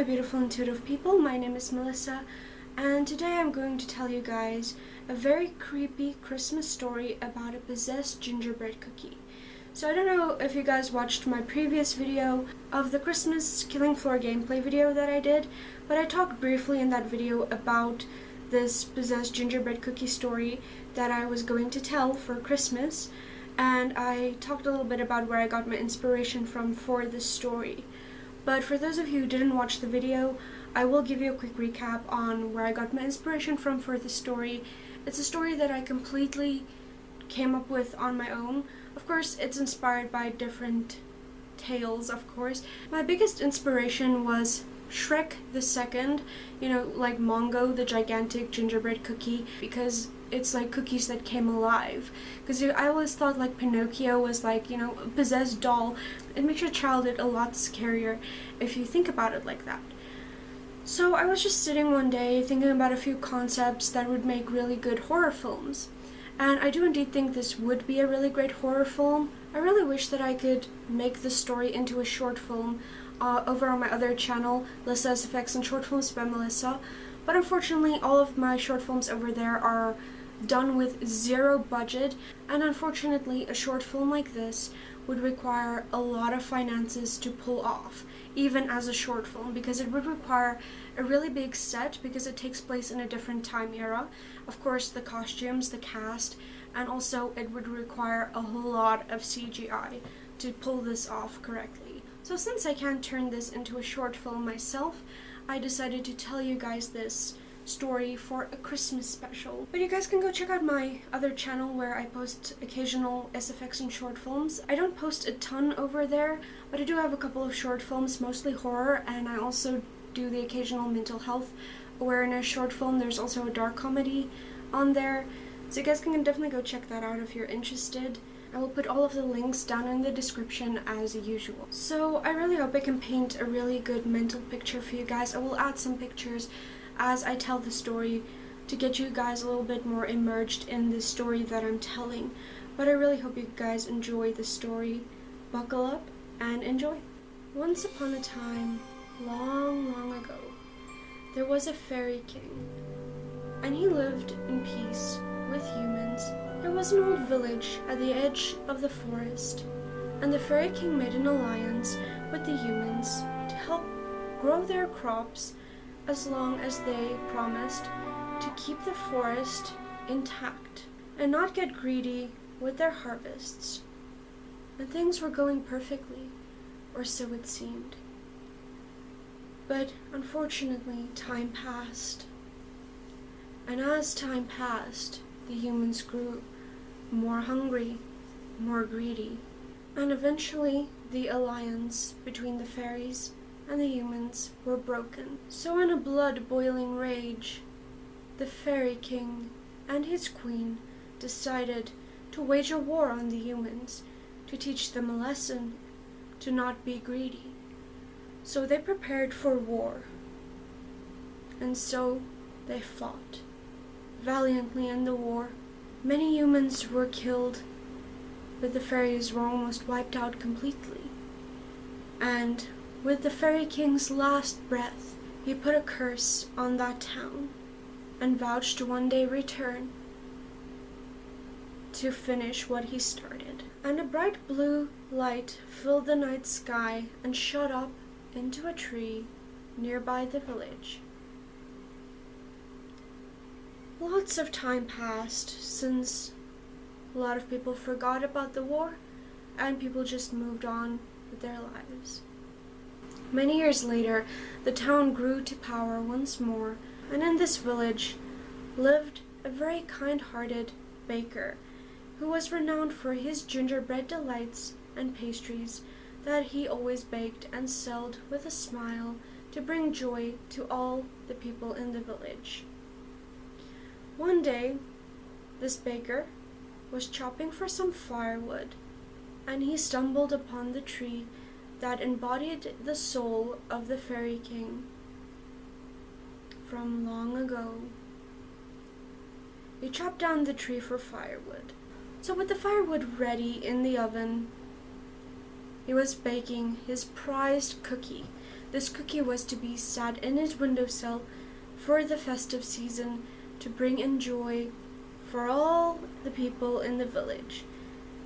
beautiful intuitive people, my name is Melissa, and today I'm going to tell you guys a very creepy Christmas story about a possessed gingerbread cookie. So I don't know if you guys watched my previous video of the Christmas Killing Floor gameplay video that I did, but I talked briefly in that video about this possessed gingerbread cookie story that I was going to tell for Christmas, and I talked a little bit about where I got my inspiration from for this story. But for those of you who didn't watch the video, I will give you a quick recap on where I got my inspiration from for this story. It's a story that I completely came up with on my own. Of course, it's inspired by different tales, of course. My biggest inspiration was Shrek the Second, like Mongo, the gigantic gingerbread cookie, because it's like cookies that came alive. Because I always thought like Pinocchio was like, a possessed doll. It makes your childhood a lot scarier if you think about it like that. So I was just sitting one day thinking about a few concepts that would make really good horror films. And I do indeed think this would be a really great horror film. I really wish that I could make the story into a short film over on my other channel, Lissa's Effects and Short Films by Melissa. But unfortunately, all of my short films over there are done with zero budget, and unfortunately a short film like this would require a lot of finances to pull off, even as a short film, because it would require a really big set because it takes place in a different time era. Of course, the costumes, the cast, and also it would require a whole lot of CGI to pull this off correctly. So since I can't turn this into a short film myself, I decided to tell you guys this story for a Christmas special. But you guys can go check out my other channel where I post occasional SFX and short films. I don't post a ton over there, but I do have a couple of short films, mostly horror, and I also do the occasional mental health awareness short film. There's also a dark comedy on there, so you guys can definitely go check that out if you're interested. I will put all of the links down in the description as usual. So I really hope I can paint a really good mental picture for you guys. I will add some pictures as I tell the story to get you guys a little bit more immersed in the story that I'm telling. But I really hope you guys enjoy the story. Buckle up and enjoy. Once upon a time, long, long ago, there was a fairy king, and he lived in peace with humans. There was an old village at the edge of the forest, and the fairy king made an alliance with the humans to help grow their crops as long as they promised to keep the forest intact and not get greedy with their harvests. And things were going perfectly, or so it seemed. But unfortunately, time passed. And as time passed, the humans grew more hungry, more greedy, and eventually the alliance between the fairies and the humans were broken. So in a blood-boiling rage, the fairy king and his queen decided to wage a war on the humans to teach them a lesson to not be greedy. So they prepared for war, and so they fought valiantly in the war. Many humans were killed, but the fairies were almost wiped out completely. And with the fairy king's last breath, he put a curse on that town and vowed to one day return to finish what he started. And a bright blue light filled the night sky and shot up into a tree nearby the village. Lots of time passed since a lot of people forgot about the war and people just moved on with their lives. Many years later, the town grew to power once more, and in this village lived a very kind-hearted baker who was renowned for his gingerbread delights and pastries that he always baked and sold with a smile to bring joy to all the people in the village. One day, this baker was chopping for some firewood, and he stumbled upon the tree that embodied the soul of the fairy king from long ago. He chopped down the tree for firewood. So with the firewood ready in the oven, he was baking his prized cookie this cookie was to be sat in his windowsill for the festive season to bring in joy for all the people in the village.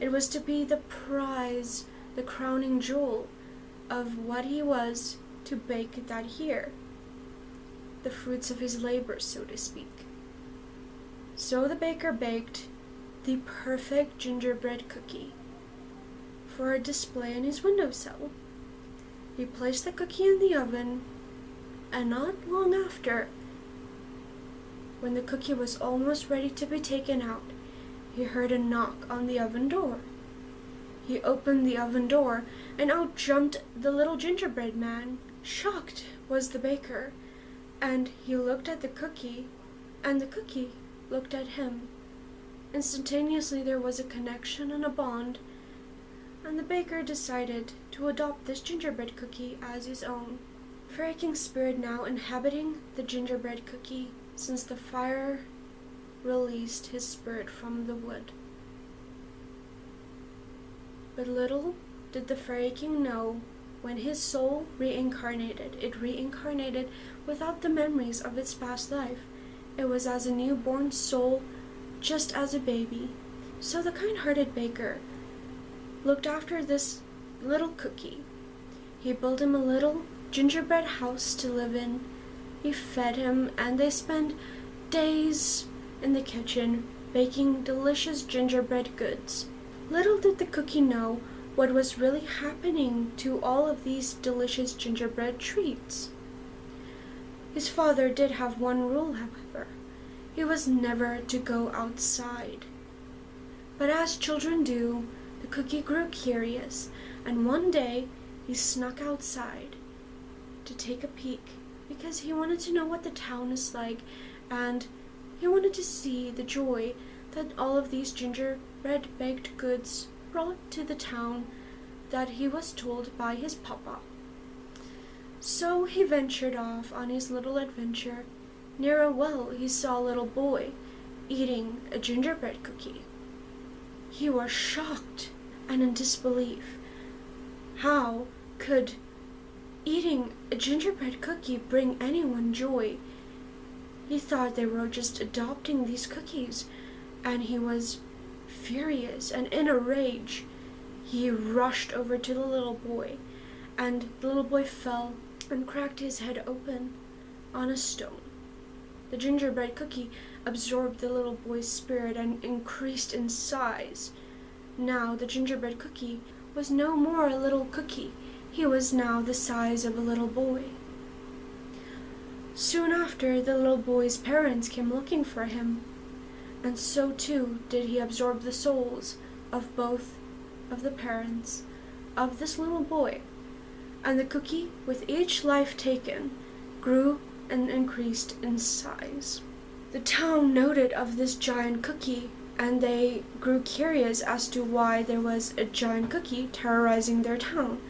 It was to be the prize, the crowning jewel of what he was to bake that year, the fruits of his labor, so to speak. So the baker baked the perfect gingerbread cookie for a display in his windowsill. He placed the cookie in the oven, and not long after, when the cookie was almost ready to be taken out, he heard a knock on the oven door. He opened the oven door, and out jumped the little gingerbread man. Shocked was the baker, and he looked at the cookie, and the cookie looked at him. Instantaneously there was a connection and a bond, and the baker decided to adopt this gingerbread cookie as his own. Fairy King Spirit now inhabiting the gingerbread cookie since the fire released his spirit from the wood. But little did the Fairy King know, when his soul reincarnated, it reincarnated without the memories of its past life. It was as a newborn soul, just as a baby. So the kind-hearted baker looked after this little cookie. He built him a little gingerbread house to live in. He fed him, and they spent days in the kitchen baking delicious gingerbread goods. Little did the cookie know what was really happening to all of these delicious gingerbread treats. His father did have one rule, however. He was never to go outside. But as children do, the cookie grew curious, and one day he snuck outside to take a peek because he wanted to know what the town is like, and he wanted to see the joy that all of these gingerbread baked goods brought to the town that he was told by his papa. So he ventured off on his little adventure. Near a well he saw a little boy eating a gingerbread cookie. He was shocked and in disbelief. How could eating a gingerbread cookie bring anyone joy? He thought they were just adopting these cookies, and he was furious and in a rage. He rushed over to the little boy, and the little boy fell and cracked his head open on a stone. The gingerbread cookie absorbed the little boy's spirit and increased in size. Now the gingerbread cookie was no more a little cookie. He was now the size of a little boy. Soon after, the little boy's parents came looking for him, and so too did he absorb the souls of both of the parents of this little boy. And the cookie, with each life taken, grew and increased in size. The town noted of this giant cookie, and they grew curious as to why there was a giant cookie terrorizing their town.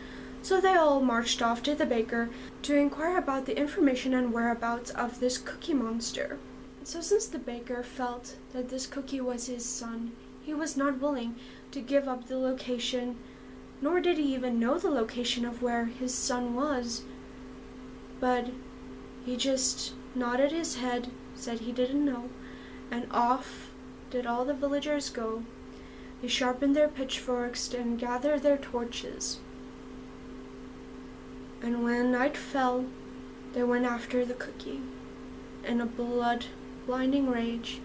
So they all marched off to the baker to inquire about the information and whereabouts of this cookie monster. So since the baker felt that this cookie was his son, he was not willing to give up the location, nor did he even know the location of where his son was. But he just nodded his head, said he didn't know, and off did all the villagers go. They sharpened their pitchforks and gathered their torches. And when night fell, they went after the cookie in a blood-blinding rage.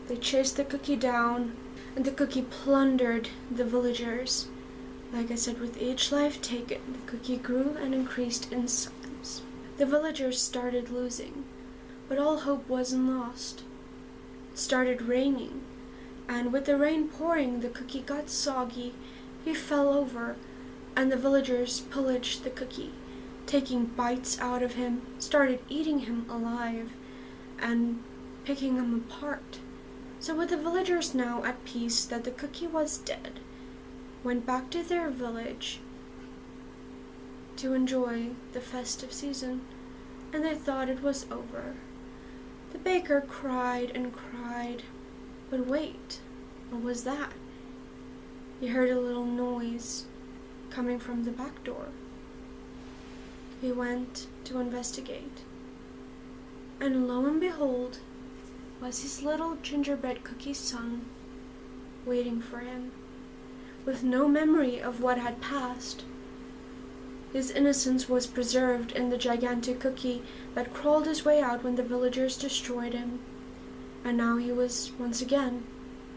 They chased the cookie down, and the cookie plundered the villagers. Like I said, with each life taken, the cookie grew and increased in size. The villagers started losing, but all hope wasn't lost. It started raining, and with the rain pouring, the cookie got soggy. He fell over, and the villagers pillaged the cookie, taking bites out of him, started eating him alive, and picking him apart. So with the villagers now at peace that the cookie was dead, went back to their village to enjoy the festive season, and they thought it was over. The baker cried and cried, but wait, what was that? He heard a little noise, coming from the back door. He went to investigate, and lo and behold, was his little gingerbread cookie son waiting for him, with no memory of what had passed. His innocence was preserved in the gigantic cookie that crawled his way out when the villagers destroyed him, and now he was once again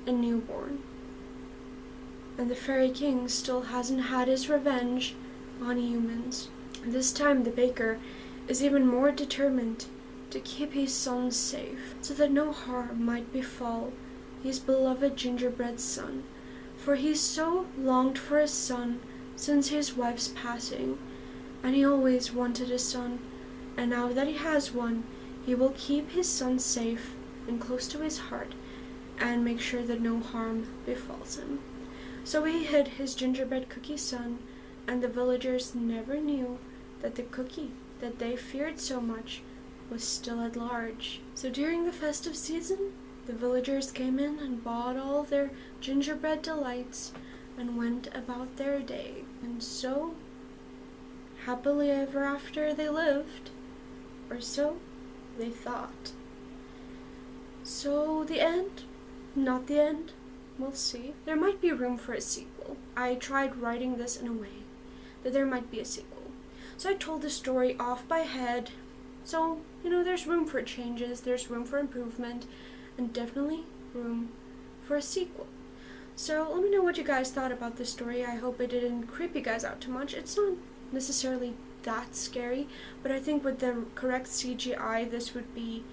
a newborn. And the Fairy King still hasn't had his revenge on humans. This time the baker is even more determined to keep his son safe, so that no harm might befall his beloved gingerbread son, for he so longed for his son since his wife's passing, and he always wanted a son, and now that he has one, he will keep his son safe and close to his heart, and make sure that no harm befalls him. So he hid his gingerbread cookie son, and the villagers never knew that the cookie that they feared so much was still at large. So during the festive season, the villagers came in and bought all their gingerbread delights and went about their day. And so, happily ever after they lived, or so they thought. So the end? Not the end? We'll see. There might be room for a sequel. I tried writing this in a way that there might be a sequel. So I told the story off by head. So, there's room for changes, there's room for improvement, and definitely room for a sequel. So let me know what you guys thought about this story. I hope it didn't creep you guys out too much. It's not necessarily that scary, but I think with the correct CGI, this would be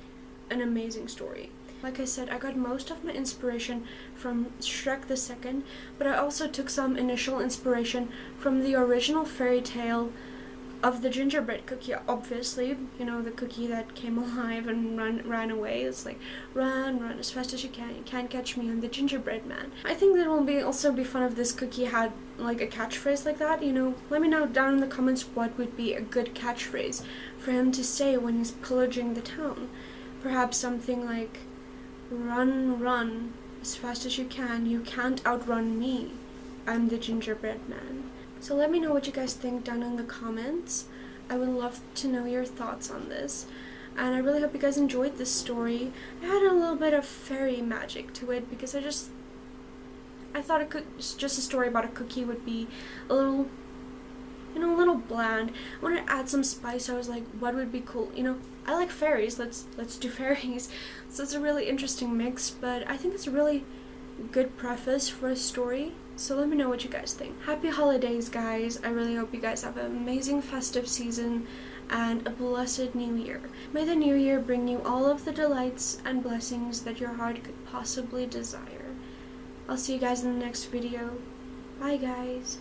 an amazing story. Like I said, I got most of my inspiration from Shrek the Second, but I also took some initial inspiration from the original fairy tale of the gingerbread cookie, obviously. The cookie that came alive and ran away. It's like, run as fast as you can't catch me, I'm the gingerbread man. I think that will also be fun if this cookie had like a catchphrase like that. Let me know down in the comments what would be a good catchphrase for him to say when he's pillaging the town. Perhaps something like, run as fast as you can't outrun me, I'm the gingerbread man. So let me know what you guys think down in the comments. I would love to know your thoughts on this, and I really hope you guys enjoyed this story. I had a little bit of fairy magic to it because I thought just a story about a cookie would be a little a little bland. I wanted to add some spice. I was like, what would be cool? I like fairies. Let's do fairies. So it's a really interesting mix, but I think it's a really good preface for a story. So let me know what you guys think. Happy holidays, guys. I really hope you guys have an amazing festive season and a blessed new year. May the new year bring you all of the delights and blessings that your heart could possibly desire. I'll see you guys in the next video. Bye, guys.